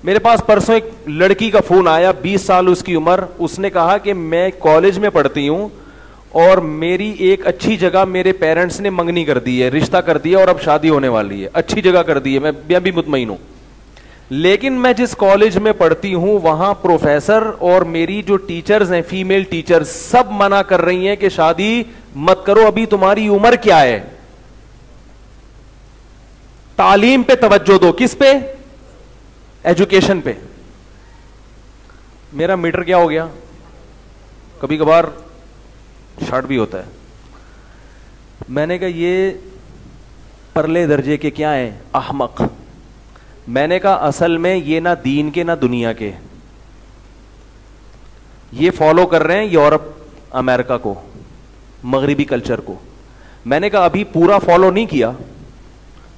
मेरे पास परसों एक लड़की का फोन आया, 20 साल उसकी उम्र। उसने कहा कि मैं कॉलेज में पढ़ती हूं और मेरी एक अच्छी जगह मेरे पेरेंट्स ने मंगनी कर दी है, रिश्ता कर दिया और अब शादी होने वाली है। अच्छी जगह कर दी है, मैं भी मुतमईन हूं, लेकिन मैं जिस कॉलेज में पढ़ती हूं वहां प्रोफेसर और मेरी जो टीचर्स हैं, फीमेल टीचर्स, सब मना कर रही हैं कि शादी मत करो, अभी तुम्हारी उम्र क्या है, तालीम पे तवज्जो दो। किस पे? एजुकेशन पे। मेरा मीटर क्या हो गया? कभी कभार शॉर्ट भी होता है। मैंने कहा ये परले दर्जे के क्या हैं, अहमक। मैंने कहा असल में ये ना दीन के ना दुनिया के, ये फॉलो कर रहे हैं यूरोप अमेरिका को, मगरिबी कल्चर को। मैंने कहा अभी पूरा फॉलो नहीं किया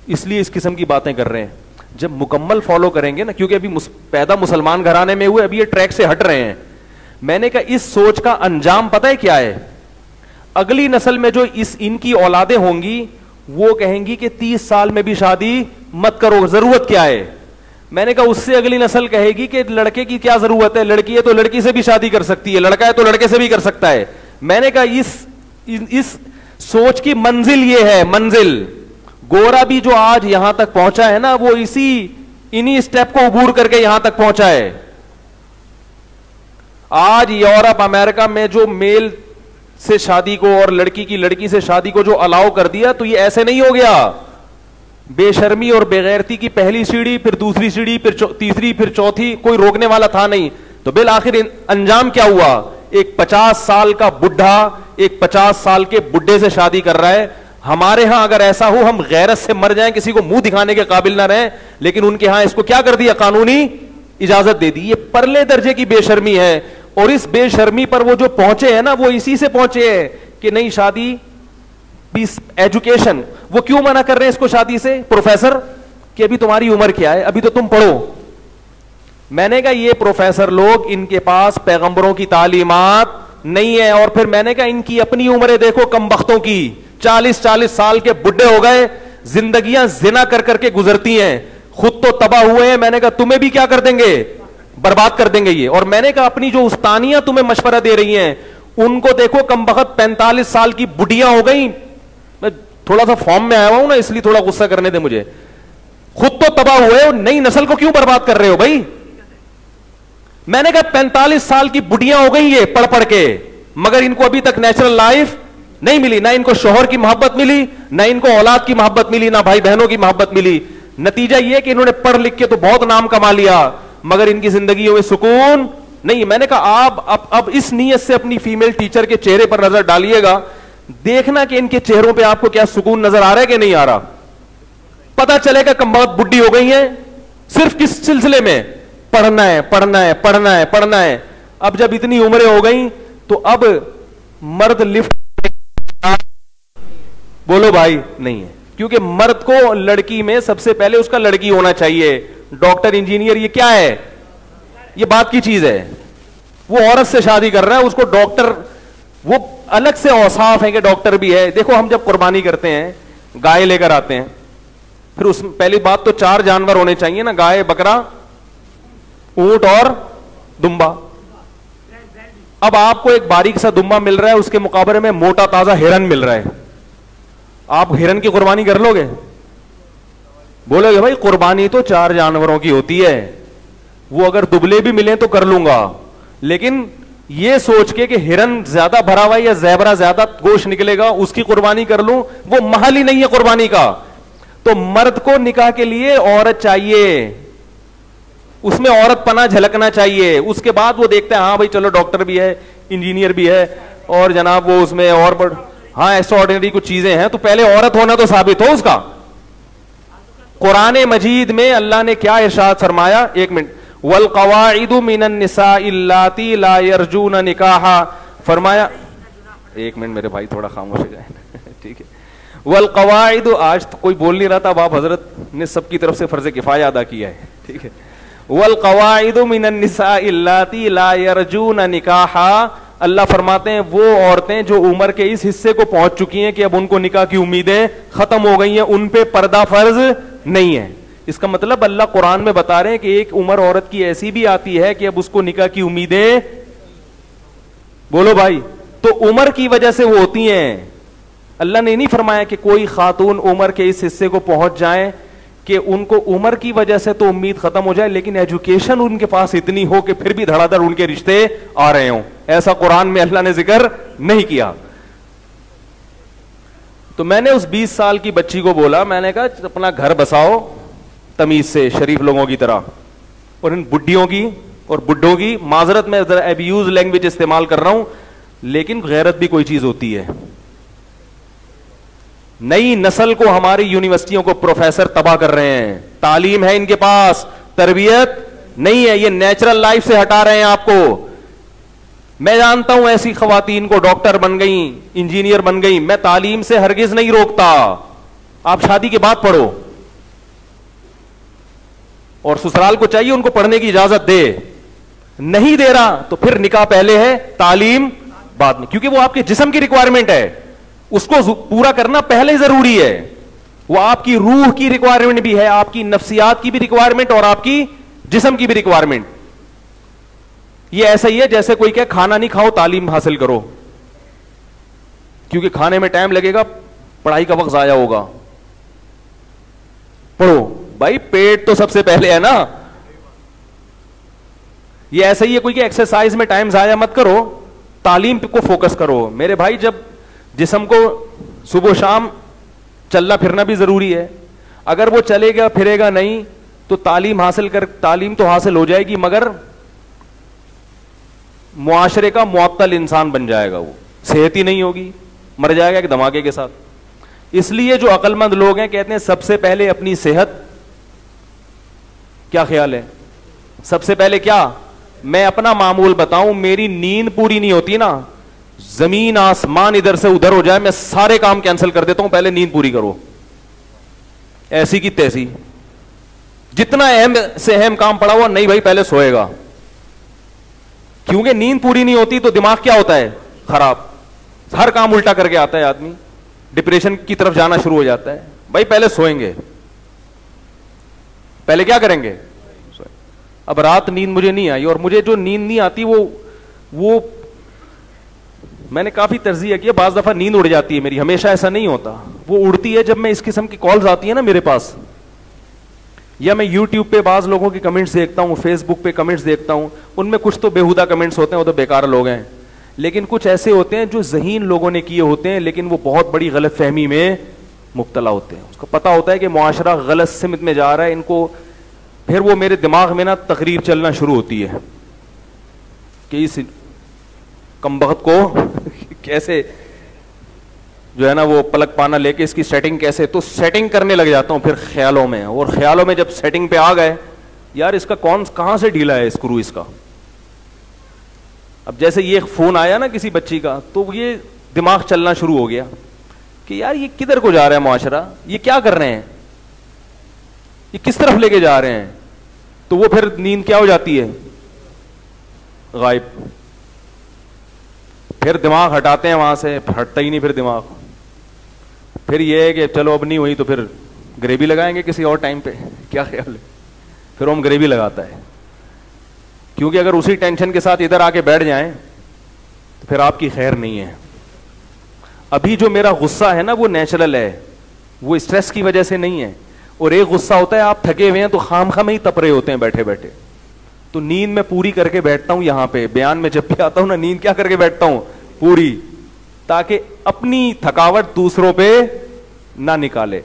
इसलिए इस किस्म की बातें कर रहे हैं। जब मुकम्मल फॉलो करेंगे ना, क्योंकि अभी पैदा मुसलमान घराने में हुए, अभी ये ट्रैक से हट रहे हैं। मैंने कहा इस सोच का अंजाम पता है क्या है? अगली नस्ल में जो इनकी औलादें होंगी वो कहेंगी कि 30 साल में भी शादी मत करो, जरूरत क्या है। मैंने कहा उससे अगली नस्ल कहेगी कि लड़के की क्या जरूरत है, लड़की है तो लड़की से भी शादी कर सकती है, लड़का है तो लड़के से भी कर सकता है। मैंने कहा इस सोच की मंजिल ये है, मंजिल। गोरा भी जो आज यहां तक पहुंचा है ना, वो इन्हीं स्टेप को अबूर करके यहां तक पहुंचा है। आज यूरोप अमेरिका में जो मेल से शादी को और लड़की की लड़की से शादी को जो अलाउ कर दिया, तो ये ऐसे नहीं हो गया। बेशर्मी और बेगैरती की पहली सीढ़ी, फिर दूसरी सीढ़ी, फिर तीसरी, फिर चौथी, कोई रोकने वाला था नहीं। तो बिल आखिर अंजाम क्या हुआ? एक 50 साल का बुढ़ा एक 50 साल के बुढ़े से शादी कर रहा है। हमारे यहां अगर ऐसा हो, हम गैरत से मर जाएं, किसी को मुंह दिखाने के काबिल ना रहे, लेकिन उनके यहां इसको क्या कर दिया? कानूनी इजाजत दे दी। ये परले दर्जे की बेशर्मी है। और इस बेशर्मी पर वो जो पहुंचे हैं ना, वो इसी से पहुंचे हैं कि नहीं शादी पीस एजुकेशन। वो क्यों मना कर रहे हैं इसको शादी से? प्रोफेसर कि अभी तुम्हारी उम्र क्या है, अभी तो तुम पढ़ो। मैंने कहा ये प्रोफेसर लोग, इनके पास पैगंबरों की तालीमात नहीं है। और फिर मैंने कहा इनकी अपनी उम्रें देखो कमबख्तों की, 40-40 साल के बुढ़े हो गए, जिंदगियां जिना कर करके गुजरती हैं, खुद तो तबाह हुए हैं। मैंने कहा तुम्हें भी क्या कर देंगे? बर्बाद कर देंगे ये। और मैंने कहा अपनी जो उस्तानियां तुम्हें मशवरा दे रही हैं, उनको देखो कमबख्त 45 साल की बुढ़ियां हो गई। मैं थोड़ा सा फॉर्म में आया हूं ना, इसलिए थोड़ा गुस्सा करने दे मुझे। खुद तो तबाह हुए हो, नई नस्ल को क्यों बर्बाद कर रहे हो भाई? मैंने कहा 45 साल की बुढ़ियां हो गई ये पढ़ पढ़ के, मगर इनको अभी तक नेचुरल लाइफ नहीं मिली। ना इनको शोहर की मोहब्बत मिली, ना इनको औलाद की मोहब्बत मिली, ना भाई बहनों की मोहब्बत मिली। नतीजा यह कि इन्होंने पढ़ लिख के तो बहुत नाम कमा लिया, मगर इनकी जिंदगी में सुकून नहीं। मैंने कहा आप अब इस नीयत से अपनी फीमेल टीचर के चेहरे पर नजर डालिएगा, देखना कि इनके चेहरों पे आपको क्या सुकून नजर आ रहा है कि नहीं आ रहा। पता चलेगा कमबख्त बुढ़ी हो गई है सिर्फ किस सिलसिले में? पढ़ना है, पढ़ना है, पढ़ना है, पढ़ना है। अब जब इतनी उम्रें हो गई तो अब मर्द लिफ्ट बोलो भाई नहीं है, क्योंकि मर्द को लड़की में सबसे पहले उसका लड़की होना चाहिए। डॉक्टर, इंजीनियर, ये क्या है? ये बात की चीज है। वो औरत से शादी कर रहा है, उसको डॉक्टर, वो अलग से औसाफ है कि डॉक्टर भी है। देखो हम जब कुर्बानी करते हैं, गाय लेकर आते हैं, फिर उसमें पहली बात तो 4 जानवर होने चाहिए ना, गाय, बकरा, ऊंट और दुम्बा। अब आपको एक बारीक सा दुम्बा मिल रहा है, उसके मुकाबले में मोटा ताजा हिरन मिल रहा है, आप हिरन की कुर्बानी कर लोगे? बोलोगे भाई कुर्बानी तो 4 जानवरों की होती है, वो अगर दुबले भी मिले तो कर लूंगा। लेकिन ये सोच के कि हिरन ज्यादा भरा हुआ या ज़ेबरा ज्यादा गोश्त निकलेगा, उसकी कुर्बानी कर लूं, वो महल ही नहीं है कुर्बानी का। तो मर्द को निकाह के लिए औरत चाहिए, उसमें औरत पना झलकना चाहिए। उसके बाद वो देखते हैं हाँ भाई चलो डॉक्टर भी है, इंजीनियर भी है, और जनाब वो उसमें और हाँ एक्स्ट्राऑर्डिनरी कुछ चीजें हैं, तो पहले औरत होना तो साबित हो उसका। कुरान मजीद में अल्लाह ने क्या इरशाद फरमाया? 1 मिनट। वल कवाइदु मिनन निसाइ अल्लाती ला यरजून निकाहा, फरमाया 1 मिनट मेरे भाई थोड़ा खामोश हो जाए ठीक है। वल कवाइदु, आज तो कोई बोल नहीं रहा था, बाप हजरत ने सबकी तरफ से फर्ज किफाया अदा किया है, ठीक है। वल कवाइदु मिनन निसाइ अल्लाती ला यरजून निकाहा, अल्लाह फरमाते हैं वो औरतें जो उम्र के इस हिस्से को पहुंच चुकी हैं कि अब उनको निकाह की उम्मीदें खत्म हो गई हैं, उन पे पर्दा फर्ज नहीं है। इसका मतलब अल्लाह कुरान में बता रहे हैं कि एक उम्र औरत की ऐसी भी आती है कि अब उसको निकाह की उम्मीदें, बोलो भाई, तो उम्र की वजह से वो होती हैं। अल्लाह ने नहीं फरमाया कि कोई खातून उम्र के इस हिस्से को पहुंच जाए कि उनको उम्र की वजह से तो उम्मीद खत्म हो जाए, लेकिन एजुकेशन उनके पास इतनी हो कि फिर भी धड़ाधड़ उनके रिश्ते आ रहे हों। ऐसा कुरान में अल्लाह ने जिक्र नहीं किया। तो मैंने उस 20 साल की बच्ची को बोला, मैंने कहा अपना घर बसाओ तमीज से, शरीफ लोगों की तरह, और इन बुड्ढियों की और बुड्ढों की, माजरत में एब्यूज लैंग्वेज इस्तेमाल कर रहा हूं, लेकिन गैरत भी कोई चीज होती है। नई नस्ल को हमारी यूनिवर्सिटियों को प्रोफेसर तबाह कर रहे हैं। तालीम है इनके पास, तरबियत नहीं है, ये नेचुरल लाइफ से हटा रहे हैं आपको। मैं जानता हूं ऐसी खवातीन को, डॉक्टर बन गई, इंजीनियर बन गई, मैं तालीम से हरगिज नहीं रोकता, आप शादी के बाद पढ़ो, और ससुराल को चाहिए उनको पढ़ने की इजाजत दे, नहीं दे रहा तो फिर निकाह पहले है, तालीम बाद में, क्योंकि वो आपके जिस्म की रिक्वायरमेंट है, उसको पूरा करना पहले जरूरी है। वो आपकी रूह की रिक्वायरमेंट भी है, आपकी नफ्सियात की भी रिक्वायरमेंट और आपकी जिस्म की भी रिक्वायरमेंट। ये ऐसा ही है जैसे कोई कहे खाना नहीं खाओ, तालीम हासिल करो, क्योंकि खाने में टाइम लगेगा, पढ़ाई का वक्त जाया होगा, पढ़ो भाई, पेट तो सबसे पहले है ना। ये ऐसा ही है कोई कि एक्सरसाइज में टाइम जाया मत करो, तालीम को फोकस करो। मेरे भाई, जब जिस्म को सुबह शाम चलना फिरना भी जरूरी है, अगर वो चलेगा फिरेगा नहीं तो तालीम तो हासिल हो जाएगी, मगर मुआशरे का मुअत्तल इंसान बन जाएगा, वो सेहत ही नहीं होगी, मर जाएगा एक धमाके के साथ। इसलिए जो अक्लमंद लोग हैं कहते हैं सबसे पहले अपनी सेहत। क्या ख्याल है? सबसे पहले क्या? मैं अपना मामूल बताऊं, मेरी नींद पूरी नहीं होती ना, जमीन आसमान इधर से उधर हो जाए, मैं सारे काम कैंसिल कर देता हूं, पहले नींद पूरी करो, ऐसी की तैसी, जितना अहम से अहम काम पड़ा हुआ नहीं भाई, पहले सोएगा, क्योंकि नींद पूरी नहीं होती तो दिमाग क्या होता है? खराब, हर काम उल्टा करके आता है आदमी, डिप्रेशन की तरफ जाना शुरू हो जाता है। भाई पहले सोएंगे, पहले क्या करेंगे? अब रात नींद मुझे नहीं आई, और मुझे जो नींद नहीं आती वो मैंने काफी तर्जीह किया, बाज दफा नींद उड़ जाती है मेरी, हमेशा ऐसा नहीं होता, वो उड़ती है जब मैं इस किस्म की कॉल्स आती है ना मेरे पास, या मैं यूट्यूब पे बाज लोगों की कमेंट्स देखता हूं, फेसबुक पे कमेंट्स देखता हूं, उनमें कुछ तो बेहुदा कमेंट्स होते हैं, वो तो बेकार लोग हैं, लेकिन कुछ ऐसे होते हैं जो ज़हीन लोगों ने किए होते हैं, लेकिन वो बहुत बड़ी गलतफहमी में मुब्तला होते हैं। उसको पता होता है कि मुआशरा गलत सिमत में जा रहा है, इनको, फिर वो मेरे दिमाग में ना तकरीर चलना शुरू होती है कि इस कमबख्त को कैसे जो है ना वो पलक पाना लेके इसकी सेटिंग कैसे, तो सेटिंग करने लग जाता हूं फिर ख्यालों में, और ख्यालों में जब सेटिंग पे आ गए, यार इसका कहां से ढीला है स्क्रू इसका। अब जैसे ये फोन आया ना किसी बच्ची का, तो ये दिमाग चलना शुरू हो गया कि यार ये किधर को जा रहा है मुआशरा, ये क्या कर रहे हैं, ये किस तरफ लेके जा रहे हैं, तो वो फिर नींद क्या हो जाती है? गायब। फिर दिमाग हटाते हैं वहां से, हटता ही नहीं फिर दिमाग, फिर ये है कि चलो अब नहीं हुई तो फिर ग्रेवी लगाएंगे किसी और टाइम पे, क्या ख्याल है? फिर हम ग्रेवी लगाता है, क्योंकि अगर उसी टेंशन के साथ इधर आके बैठ जाएं तो फिर आपकी खैर नहीं है। अभी जो मेरा गुस्सा है ना वो नेचुरल है, वो स्ट्रेस की वजह से नहीं है, और एक गुस्सा होता है आप थके हुए हैं तो खामखा ही तप रहे होते हैं बैठे बैठे, तो नींद में पूरी करके बैठता हूं, यहां पे बयान में जब भी आता हूं ना, नींद क्या करके बैठता हूं? पूरी, ताकि अपनी थकावट दूसरों पे ना निकाले।